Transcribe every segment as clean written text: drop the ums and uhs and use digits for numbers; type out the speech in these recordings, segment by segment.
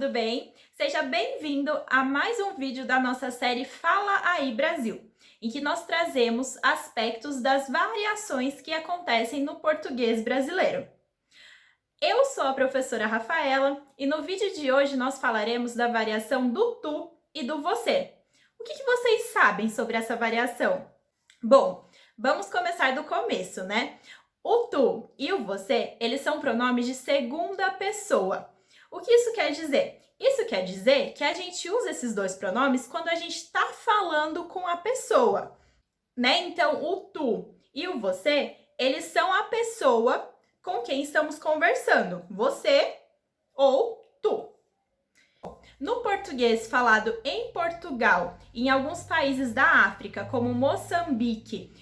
tudo bem? Seja bem-vindo a mais um vídeo da nossa série Fala Aí Brasil, em que nós trazemos aspectos das variações que acontecem no português brasileiro. Eu sou a professora Rafaela e no vídeo de hoje nós falaremos da variação do tu e do você. O que vocês sabem sobre essa variação? Bom, vamos começar do começo, né? O tu e o você, eles são pronomes de segunda pessoa. O que isso quer dizer? Isso quer dizer que a gente usa esses dois pronomes quando a gente está falando com a pessoa, né? Então, o tu e o você, eles são a pessoa com quem estamos conversando, você ou tu. No português falado em Portugal, em alguns países da África, como Moçambique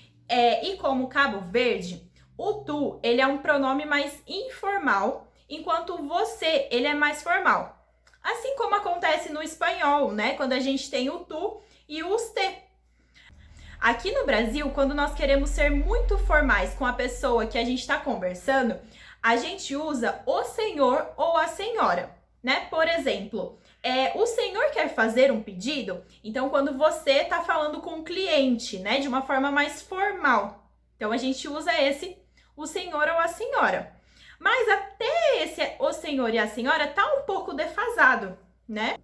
e como Cabo Verde, o tu, ele é um pronome mais informal, enquanto o você, ele é mais formal. Assim como acontece no espanhol, né? Quando a gente tem o tu e o usted. Aqui no Brasil, quando nós queremos ser muito formais com a pessoa que a gente está conversando, a gente usa o senhor ou a senhora, né? Por exemplo, o senhor quer fazer um pedido? Então, quando você está falando com o cliente, né? De uma forma mais formal. Então, a gente usa o senhor ou a senhora. Mas até o senhor e a senhora tá um pouco defasado, né?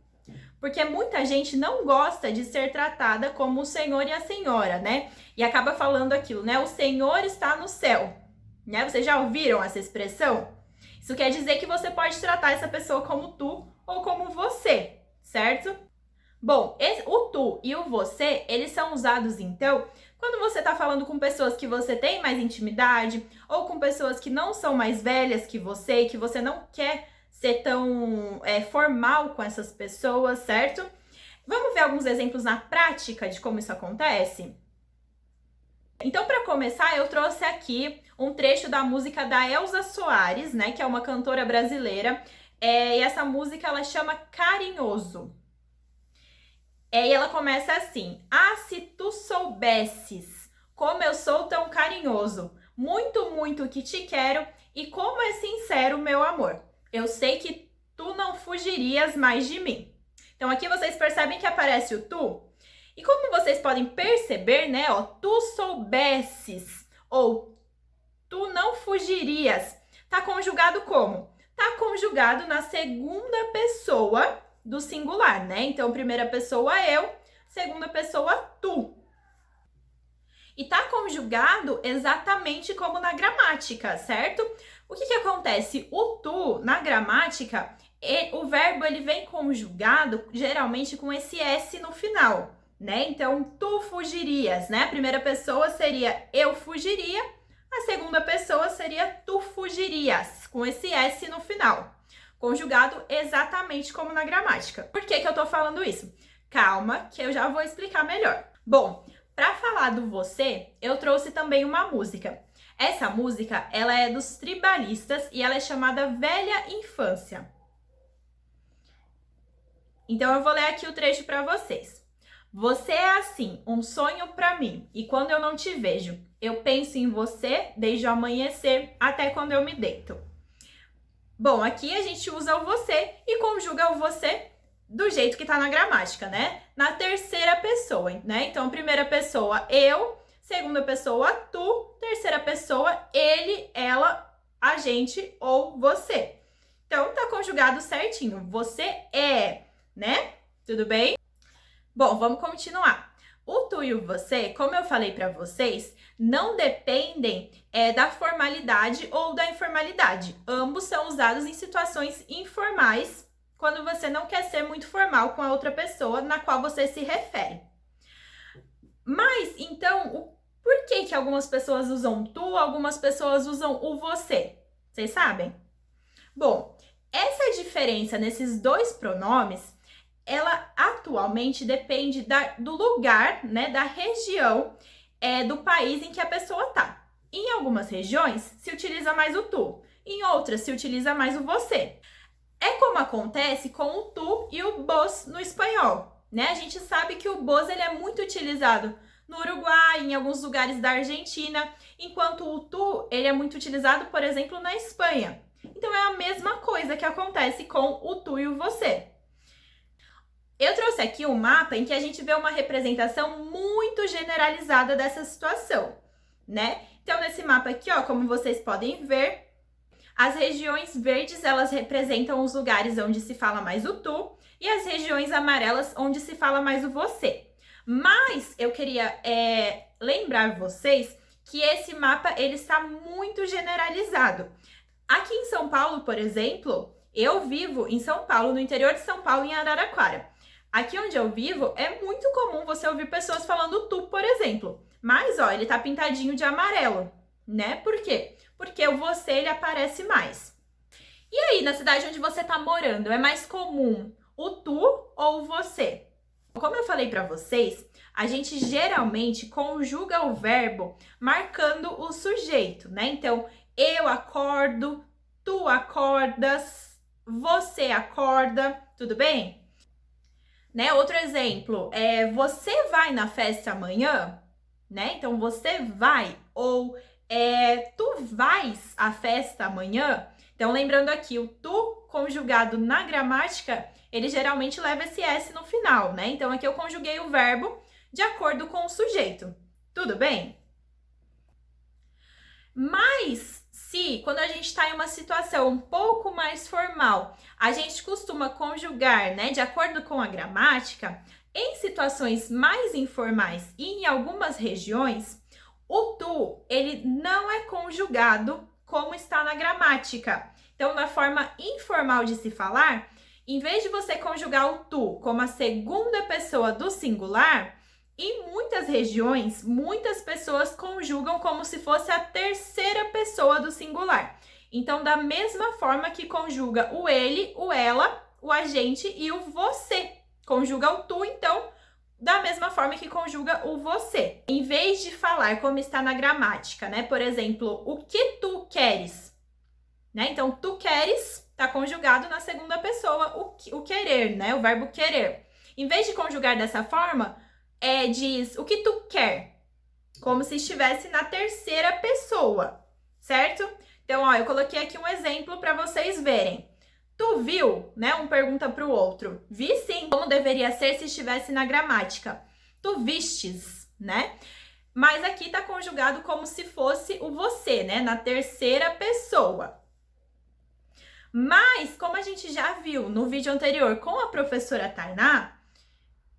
Porque muita gente não gosta de ser tratada como o senhor e a senhora, né? E acaba falando aquilo, né? O senhor está no céu, né? Vocês já ouviram essa expressão? Isso quer dizer que você pode tratar essa pessoa como tu ou como você, certo? Bom, o tu e o você, eles são usados, então, quando você está falando com pessoas que você tem mais intimidade ou com pessoas que não são mais velhas que você e que você não quer ser tão formal com essas pessoas, certo? Vamos ver alguns exemplos na prática de como isso acontece? Então, para começar, eu trouxe aqui um trecho da música da Elza Soares, né, que é uma cantora brasileira, e essa música ela chama Carinhoso. E ela começa assim: ah, se tu soubesses como eu sou tão carinhoso, muito, muito que te quero e como é sincero o meu amor. Eu sei que tu não fugirias mais de mim. Então aqui vocês percebem que aparece o tu. E como vocês podem perceber, né, ó, tu soubesses ou tu não fugirias, tá conjugado como? Tá conjugado na segunda pessoa do singular, né? Então, primeira pessoa eu, segunda pessoa tu. E tá conjugado exatamente como na gramática, certo? O que acontece? O tu, na gramática, o verbo ele vem conjugado geralmente com esse S no final, né? Então, tu fugirias, né? A primeira pessoa seria eu fugiria, a segunda pessoa seria tu fugirias, com esse S no final. Conjugado exatamente como na gramática. Por que eu tô falando isso? Calma, que eu já vou explicar melhor. Bom, para falar do você, eu trouxe também uma música. Essa música, ela é dos Tribalistas e ela é chamada Velha Infância. Então eu vou ler aqui o trecho para vocês. Você é assim, um sonho para mim, e quando eu não te vejo, eu penso em você desde o amanhecer até quando eu me deito. Bom, aqui a gente usa o você e conjuga o você do jeito que tá na gramática, né? Na terceira pessoa, né? Então, primeira pessoa, eu, segunda pessoa, tu, terceira pessoa, ele, ela, a gente ou você. Então, tá conjugado certinho. Você é, né? Tudo bem? Bom, vamos continuar. O tu e o você, como eu falei para vocês, não dependem da formalidade ou da informalidade. Ambos são usados em situações informais, quando você não quer ser muito formal com a outra pessoa na qual você se refere. Mas, então, por que algumas pessoas usam tu, algumas pessoas usam o você? Vocês sabem? Bom, essa diferença nesses dois pronomes, ela atualmente depende do lugar, né, da região do país em que a pessoa tá. Em algumas regiões se utiliza mais o tu, em outras se utiliza mais o você. É como acontece com o tu e o vos no espanhol, né? A gente sabe que o vos ele é muito utilizado no Uruguai, em alguns lugares da Argentina, enquanto o tu ele é muito utilizado, por exemplo, na Espanha. Então é a mesma coisa que acontece com o tu e o você. Eu trouxe aqui um mapa em que a gente vê uma representação muito generalizada dessa situação, né? Então, nesse mapa aqui, ó, como vocês podem ver, as regiões verdes, elas representam os lugares onde se fala mais o tu, e as regiões amarelas, onde se fala mais o você. Mas eu queria lembrar vocês que esse mapa, ele está muito generalizado. Aqui em São Paulo, por exemplo, eu vivo em São Paulo, no interior de São Paulo, em Araraquara. Aqui onde eu vivo, é muito comum você ouvir pessoas falando tu, por exemplo. Mas, ó, ele tá pintadinho de amarelo, né? Por quê? Porque o você, ele aparece mais. E aí, na cidade onde você tá morando, é mais comum o tu ou o você? Como eu falei pra vocês, a gente geralmente conjuga o verbo marcando o sujeito, né? Então, eu acordo, tu acordas, você acorda, tudo bem? Né? Outro exemplo, você vai na festa amanhã, né? Então, você vai, ou tu vais à festa amanhã. Então, lembrando aqui, o tu conjugado na gramática, ele geralmente leva esse S no final, né? Então, aqui eu conjuguei o verbo de acordo com o sujeito. Tudo bem? Mas, se quando a gente está em uma situação um pouco mais formal, a gente costuma conjugar, né, de acordo com a gramática, em situações mais informais e em algumas regiões, o tu, ele não é conjugado como está na gramática. Então, na forma informal de se falar, em vez de você conjugar o tu como a segunda pessoa do singular, em muitas regiões, muitas pessoas conjugam como se fosse a terceira pessoa do singular. Então, da mesma forma que conjuga o ele, o ela, o a gente e o você. Conjuga o tu, então, da mesma forma que conjuga o você. Em vez de falar como está na gramática, né? Por exemplo, o que tu queres? Né? Então, tu queres está conjugado na segunda pessoa, o querer, né? O verbo querer. Em vez de conjugar dessa forma, diz o que tu quer, como se estivesse na terceira pessoa, certo? Então, ó, eu coloquei aqui um exemplo para vocês verem. Tu viu, né? Um pergunta para o outro. Vi sim, como deveria ser se estivesse na gramática. Tu vistes, né? Mas aqui tá conjugado como se fosse o você, né? Na terceira pessoa. Mas, como a gente já viu no vídeo anterior com a professora Tainá,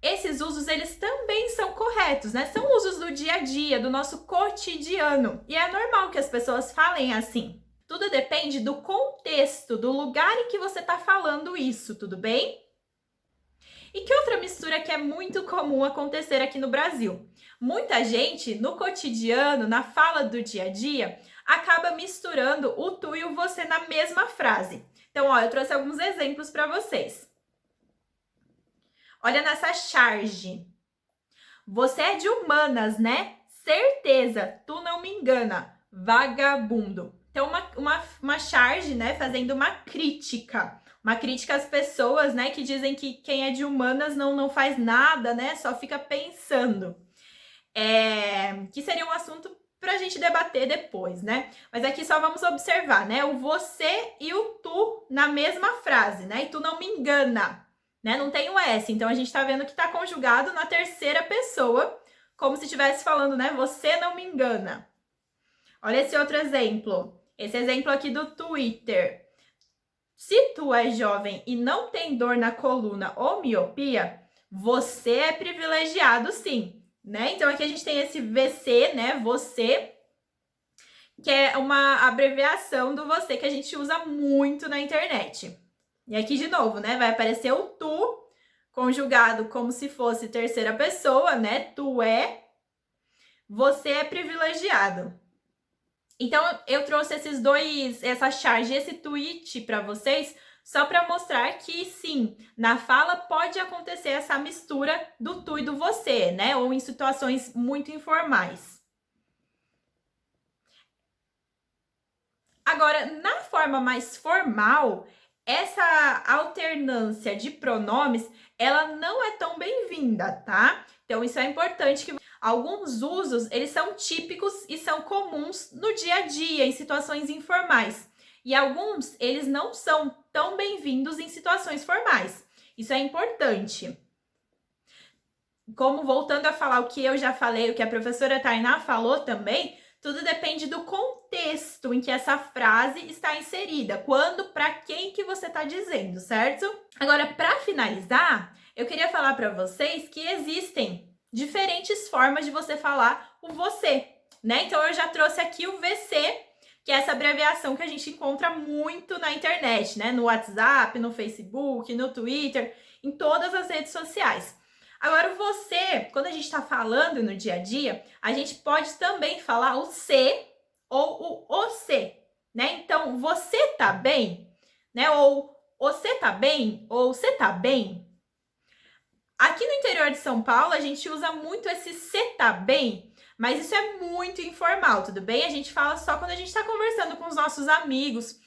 esses usos, eles também são corretos, né? São usos do dia a dia, do nosso cotidiano. E é normal que as pessoas falem assim. Tudo depende do contexto, do lugar em que você está falando isso, tudo bem? E que outra mistura que é muito comum acontecer aqui no Brasil? Muita gente, no cotidiano, na fala do dia a dia, acaba misturando o tu e o você na mesma frase. Então, ó, eu trouxe alguns exemplos para vocês. Olha nessa charge. Você é de humanas, né? Certeza, tu não me engana. Vagabundo. Então, uma charge, né? Fazendo uma crítica. Uma crítica às pessoas, né? Que dizem que quem é de humanas não faz nada, né? Só fica pensando. Que seria um assunto pra gente debater depois, né? Mas aqui só vamos observar, né? O você e o tu na mesma frase, né? E tu não me engana. Né? Não tem o S, então a gente tá vendo que tá conjugado na terceira pessoa, como se estivesse falando, né? Você não me engana. Olha esse outro exemplo. Esse exemplo aqui do Twitter. Se tu é jovem e não tem dor na coluna ou miopia, você é privilegiado sim, né? Então aqui a gente tem esse VC, né? Você, que é uma abreviação do você que a gente usa muito na internet. E aqui de novo, né? Vai aparecer o tu, conjugado como se fosse terceira pessoa, né? Tu é, você é privilegiado. Então, eu trouxe esses dois, essa charge, esse tweet para vocês, só para mostrar que sim, na fala pode acontecer essa mistura do tu e do você, né? Ou em situações muito informais. Agora, na forma mais formal, essa alternância de pronomes, ela não é tão bem-vinda, tá? Então, isso é importante que alguns usos, eles são típicos e são comuns no dia a dia, em situações informais. E alguns, eles não são tão bem-vindos em situações formais. Isso é importante. Como voltando a falar o que eu já falei, o que a professora Tainá falou também, tudo depende do contexto em que essa frase está inserida. Quando, para quem que você está dizendo, certo? Agora, para finalizar, eu queria falar para vocês que existem diferentes formas de você falar o você, né? Então, eu já trouxe aqui o VC, que é essa abreviação que a gente encontra muito na internet, né? No WhatsApp, no Facebook, no Twitter, em todas as redes sociais. Agora, o você, quando a gente está falando no dia a dia, a gente pode também falar o se ou o você, né? Então, você tá bem, né? Ou você tá bem, ou você tá bem. Aqui no interior de São Paulo, a gente usa muito esse cê tá bem, mas isso é muito informal, tudo bem? A gente fala só quando a gente está conversando com os nossos amigos.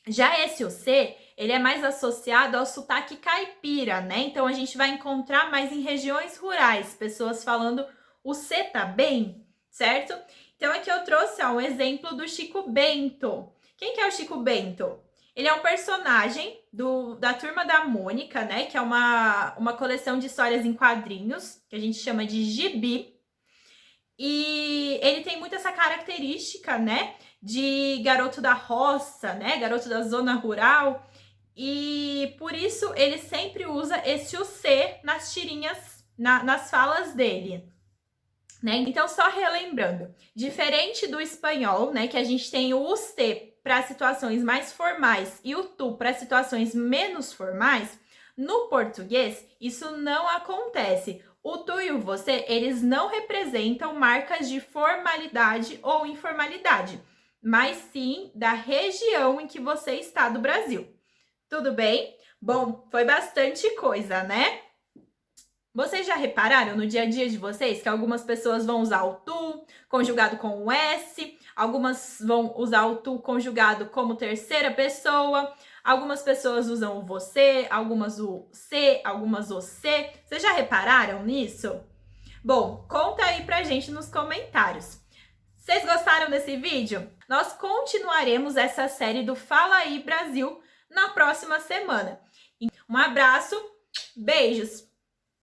Já esse o C, ele é mais associado ao sotaque caipira, né? Então, a gente vai encontrar mais em regiões rurais, pessoas falando o cê tá bem, certo? Então, aqui eu trouxe um exemplo do Chico Bento. Quem que é o Chico Bento? Ele é um personagem da Turma da Mônica, né? Que é uma coleção de histórias em quadrinhos, que a gente chama de gibi. E ele tem muito essa característica, né? De garoto da roça, né? Garoto da zona rural. E por isso ele sempre usa esse o C nas tirinhas, nas falas dele. Né? Então, só relembrando, diferente do espanhol, né? Que a gente tem o usted para situações mais formais e o tu para situações menos formais, no português isso não acontece. O tu e o você, eles não representam marcas de formalidade ou informalidade, mas sim da região em que você está do Brasil. Tudo bem? Bom, foi bastante coisa, né? Vocês já repararam no dia a dia de vocês que algumas pessoas vão usar o tu conjugado com o S, algumas vão usar o tu conjugado como terceira pessoa, algumas pessoas usam o você, algumas o se, algumas o se. Vocês já repararam nisso? Bom, conta aí pra gente nos comentários. Vocês gostaram desse vídeo? Nós continuaremos essa série do Fala Aí Brasil na próxima semana. Um abraço, beijos!